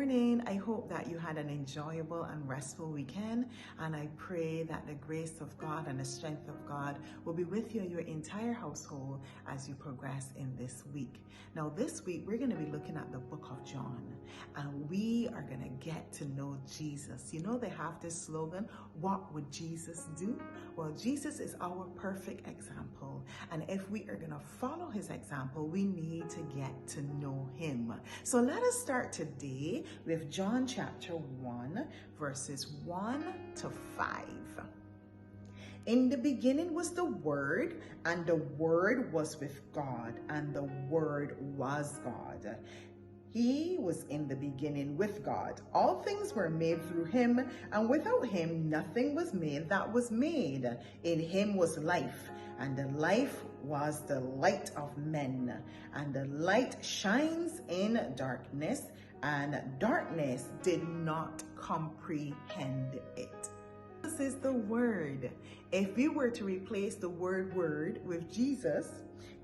morning. I hope that you had an enjoyable and restful weekend, and I pray that the grace of God and the strength of God will be with you and your entire household as you progress in this week. Now, this week we're going to be looking at the book of John, and we are going to get to know Jesus. You know, they have this slogan, what would Jesus do? Well, Jesus is our perfect example, and if we are going to follow his example, we need to get to know him. So let us start today with John chapter 1, verses 1 to 5. In the beginning was the Word, and the Word was with God, and the Word was God. He was in the beginning with God. All things were made through him, and without him nothing was made that was made. In him was life, and the life was the light of men. And the light shines in darkness, and darkness did not comprehend it. This is the Word. If we were to replace the word word with Jesus,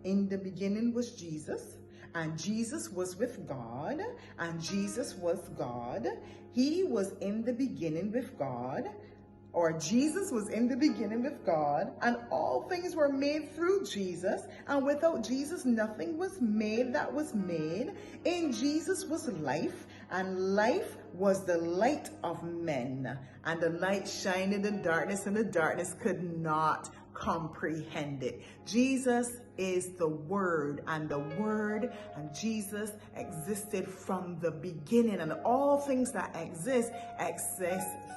in the beginning was Jesus, and Jesus was with God, and Jesus was God. He was in the beginning with God, or Jesus was in the beginning with God, and all things were made through Jesus, and without Jesus nothing was made that was made. In Jesus was life, and life was the light of men. And the light shined in the darkness, and the darkness could not comprehend it. Jesus is the Word, and the Word and Jesus existed from the beginning, and all things that exist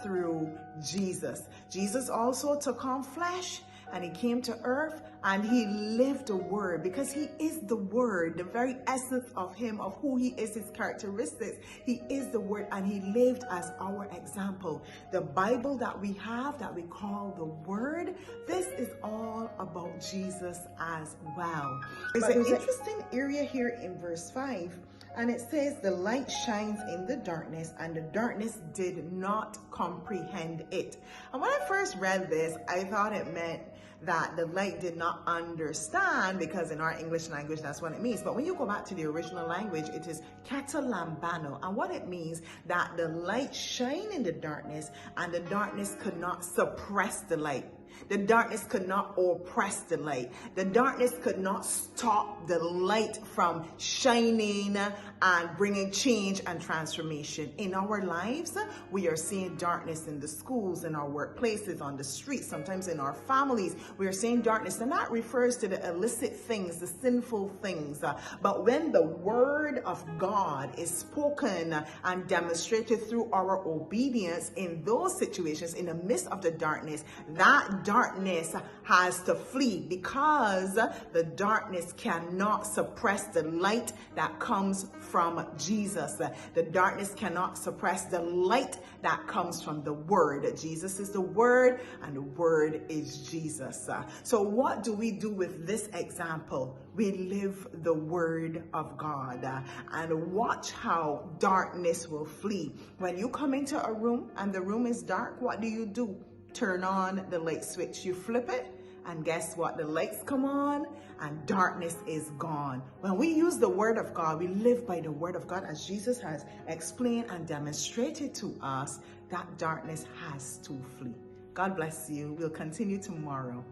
through Jesus. Jesus also took on flesh, and he came to earth, and he lived the Word, because he is the Word, the very essence of him, of who he is, his characteristics. He is the Word, and he lived as our example. The Bible that we have, that we call the Word, this is all about Jesus as well. There's an interesting area here in verse 5, and it says, the light shines in the darkness, and the darkness did not comprehend it. And when I first read this, I thought it meant that the light did not understand, because in our English language, that's what it means. But when you go back to the original language, it is katalambano. And what it means, that the light shined in the darkness, and the darkness could not suppress the light. The darkness could not oppress the light. The darkness could not stop the light from shining and bringing change and transformation. In our lives, we are seeing darkness in the schools, in our workplaces, on the streets, sometimes in our families. We are seeing darkness, and that refers to the illicit things, the sinful things. But when the Word of God is spoken and demonstrated through our obedience in those situations, in the midst of the darkness, that darkness has to flee, because the darkness cannot suppress the light that comes from Jesus. The darkness cannot suppress the light that comes from the Word. Jesus is the Word, and the Word is Jesus. So what do we do with this example? We live the Word of God, and watch how darkness will flee. When you come into a room and the room is dark, what do? Turn on the light switch. You flip it, and guess what? The lights come on, and darkness is gone. When we use the Word of God, we live by the Word of God, as Jesus has explained and demonstrated to us, that darkness has to flee. God bless you. We'll continue tomorrow.